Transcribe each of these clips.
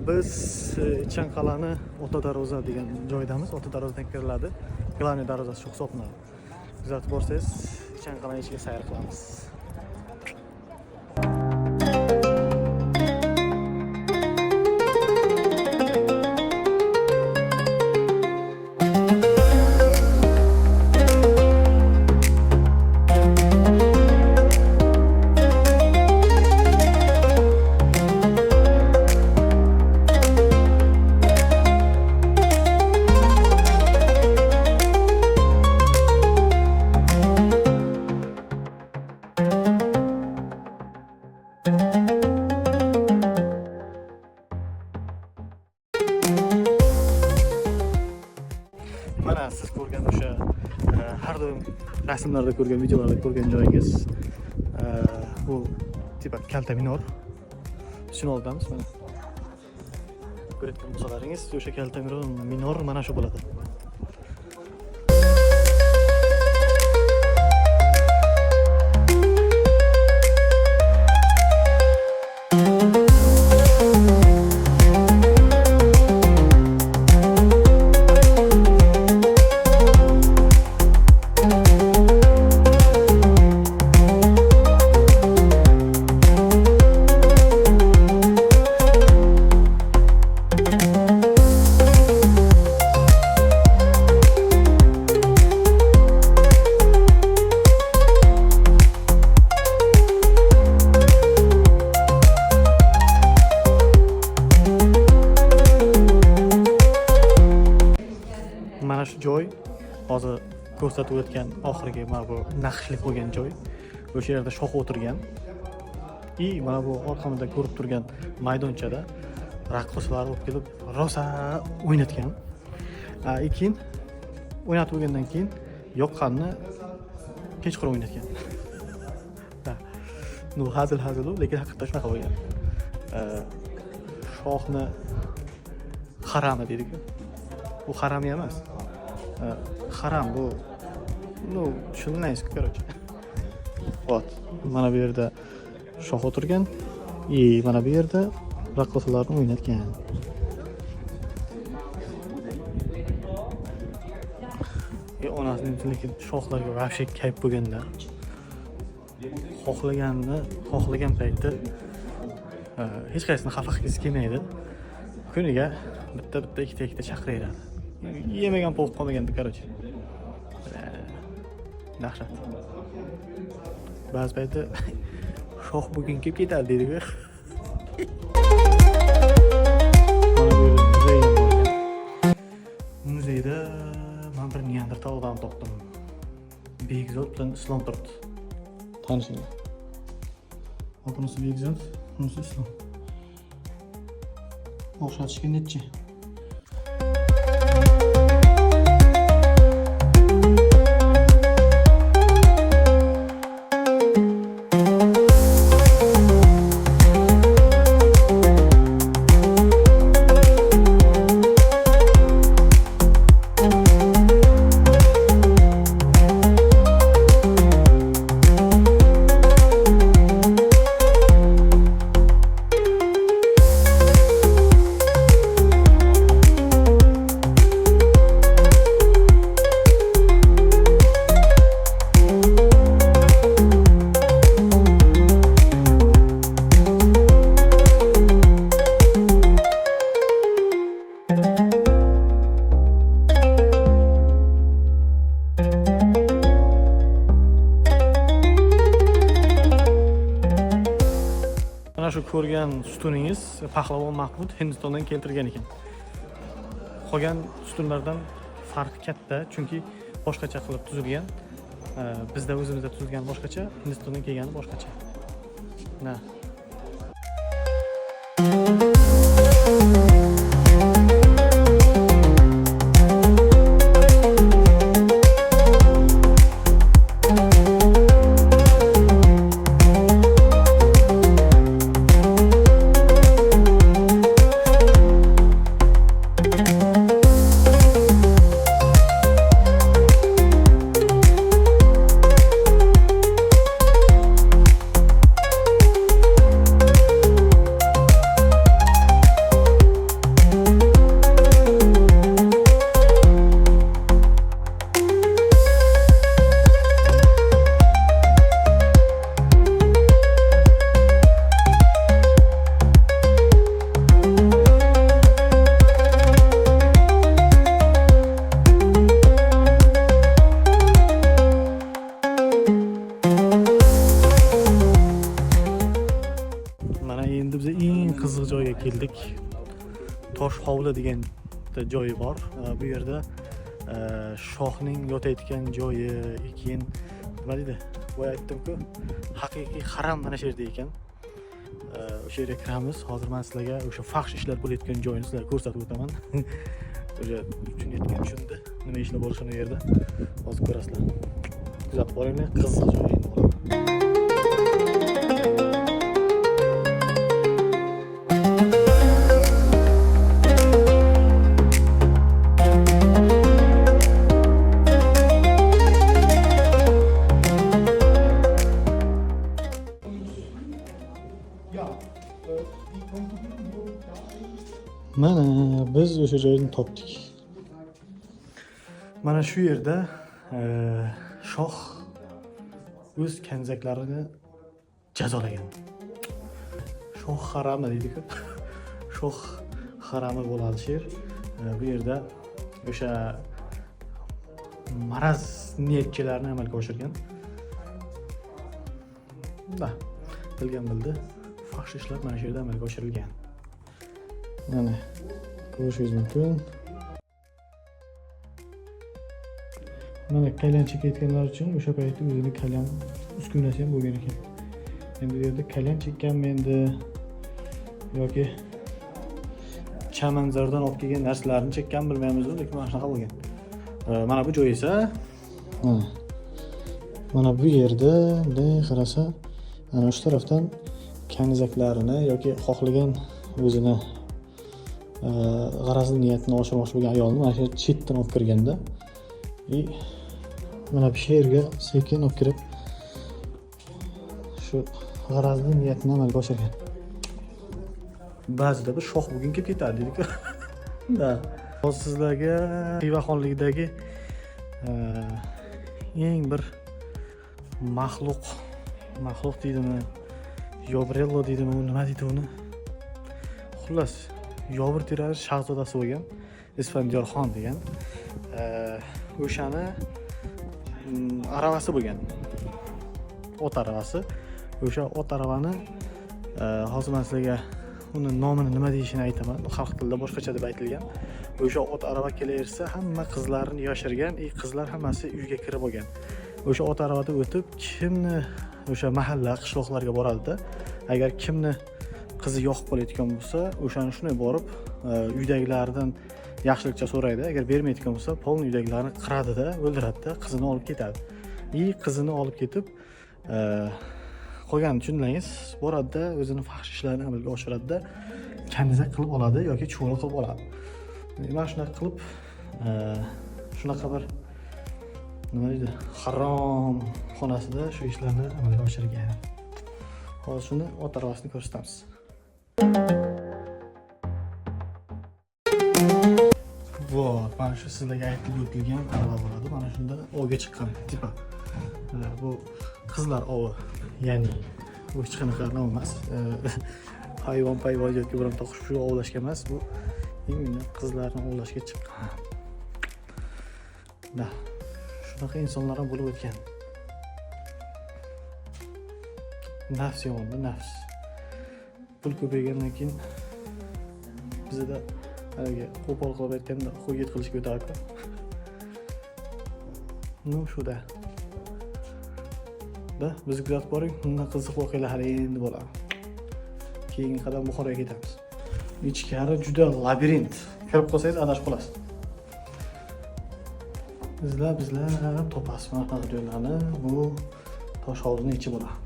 Biz Chanqal'ani Ota Daroza degan joydamiz. Ota Darozadan kiriladi. Glavniy darvozasi shu hisoblanadi. Kuzatib borsangiz, Chanqal'ning ichiga sayr qilamiz. Mana siz ko'rgan o'sha har doim rasmlarda ko'rgan, videolarda ko'rgan joyingiz bu tipa kalta minor. Shuni oldamiz mana. Ko'rayotgan bo'lsalaringiz, o'sha kalta minor mana shu bo'ladi. Mana shu joy hozir ko'rsatib o'tgan oxirgi mana bu naqshli bo'lgan joy. O'sha yerda shoh o'tirgan. Mana bu orqamda ko'rib turgan maydonchada raqqosalar olib kelib rosa o'ynatgan. Keyin o'ynatib bo'lgandan keyin yoqqanni kechqurun o'ynatgan. Nu hazil, lekin haqiqatda shunaqa bo'lgan. Shohni harami deydi-ku. Bu haram emas. Haram bu tushunmaysiz, короче. Вот. Mana bu yerda shoh o'tirgan, mana bu yerda raqqosalarni o'ynatgan. Onasining lekin shohlarga vahshiy kayf bo'lganda xohlagan paytda hech qaysini xafa qilgisi kelmaydi. Kuniga bitta ikkita chaqiraveradi. Yemagan po'q qolmaganda, короче. Dahshat. Ba'zi paytda shoh bugun kelib ketadi deydi-ku. Muzeyda men bir Neandertal odam topdim. Begzod bilan Islom turibdi. Tanishinglar. Bunisi Begzod, bunisi Islom. O'xshatishga netchi? Shu ko'rgan sutuningiz Pahlavon Mahmud Hindistondan keltirgan ekan. Qolgan sutunlardan farqi katta, chunki boshqacha qilib tuzilgan. Bizda o'zimizda tuzilgan boshqacha, Hindistondan kelgani boshqacha. Tosh hovli degan joyi bor. Bu yerda shohning yotayotgan joyi, keyin nima deydi? Boya aytdim-ku, haqiqiy haram mana shu yerda ekan. O'sha yerga kiramiz. Hozir men sizlarga o'sha faxsh ishlar bo'layotgan joyini sizlarga ko'rsatib o'taman. O'sha tushunayotgan shunda nima ishlar bo'lishini u yerda hozir ko'rasizlar. Kuzatib boringlar, qiziq joy endi bo'ladi. Mana biz o'sha joyni topdik. Mana shu yerda shoh o'z kanzaklarini jazolagan. Shoh harami deydi-ku. Shoh harami bo'ladi shu yer. Bu yerda o'sha maraz niyatchilarni amalga oshirgan. Bilgan bildi. Faxsh ishlar mana shu yerda amalga oshirilgan. Mana ko'rishingiz mumkin. Mana kalyan chekayotganlar uchun o'sha paytda o'zining kalyan uskunasi ham bo'lgan ekan. Endi bu yerda kalyan chekkanmi endi yoki chamanzordan olib kelgan narsalarni chekkan bilmaymiz, lekin mana shunaqa bo'lgan. Mana bu joy esa mana bu yerda bunday qarasa, ana shu tarafdan kanizaklarini yoki xohlagan o'zini g'arazli niyatini oshirmoqchi bo'lgan ayolni mana shu chetdan olib kirganda mana bu yerga sekin olib kirib shu g'arazli niyatini amalga oshirgan. Ba'zida bir shoh bugun kelib ketadi deydi-ku. Hozir sizlarga Xivaxonlikdagi eng bir maxluq deydimi, Yobrello deydimi, nima deydi uni? Xullas, Yobir tiraj shahzodasi bo'lgan Isfandiyorxon degan o'shani aravasi bo'lgan. Ot aravasi. O'sha ot aravani hozir men sizlarga uni nomini nima deyishini aytaman. Xalq tilida boshqacha deb aytilgan. O'sha ot arava kelaversa, hamma qizlarini yashirgan, qizlar hammasi uyga kirib olgan. O'sha ot aravada o'tib, kimni o'sha mahalla, qishloqlarga boradi-da. Agar kimni qizi yoqib qolayotgan bo'lsa, o'shani shunday borib, uydagilardan yaxshilikcha so'raydi. Agar bermayotgan bo'lsa, polni uydagilarni qiradi-da, o'ldiradi-da, qizini olib ketadi. Qizini olib ketib, qolgan tushunlangiz, boradi-da, o'zini faxsh ishlarini amalga oshiradi-da, kanizak qilib oladi yoki cho'g'li qilib oladi. Mana shunaqa qilib, shunaqa bir nima deydi, harom xonasida shu ishlarni amalga oshirgan. Hozir shuni ot aravasini ko'rsatamiz. Vot, mana shu sizlarga aytib o'tilgan arava bo'ladi. Mana shunda ovga chiqqan tipa. Bu qizlar ovi, ya'ni bu hech qanaqa emas. Hayvon yoki bironta qush ovlashga emas, bu именно qizlarni ovlashga chiqqan. Shunaqa insonlar ham bo'lib o'tgan. Nafs yomon, nafs. Pul ko'paygandan keyin bizda haligi qo'pol qilib aytganda qo'yit qilishga o'tadi-ku. Shuda. Biz kuzatib boring, bundan qiziq voqealar hali endi bo'ladi. Keyingi qadam Buxoroga ketamiz. Ichkari juda labirint. Kirib qolsangiz adashib qolasiz. Bizlar topasiz mana bunaqa joylarni. Bu tosh hovlining ichi bo'ladi.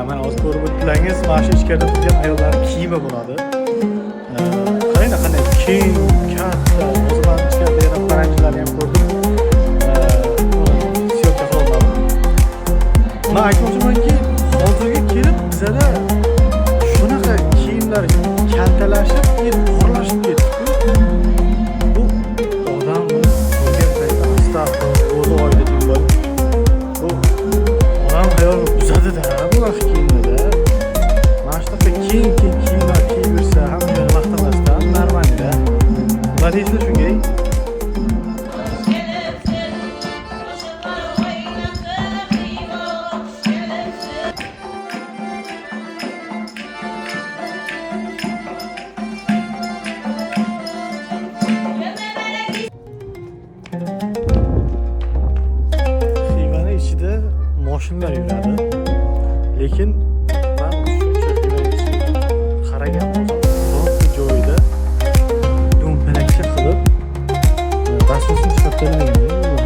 Mana hozir ko'rib o'tdingiz, mana shu ichkarida turgan ayollar kiyimi bo'ladi. Qaranglar qanday keng, katta. Hozir men ichkarida yana paranjilarni ham ko'rdim. Syomka qilolmadim. Men aytmoqchimanki, hozirga kelib bizada shunaqa kiyimlar kaltalashib, qorlashib ketdi. Bu odam ko'rgan paytda astag'firullah, o'zi oyda deydi. Bu moshinalar yuradi. Lekin men shuncha qaragan bo'lsam, joyida do'mpalakcha qilib, rasmini chiqarib kelmagan.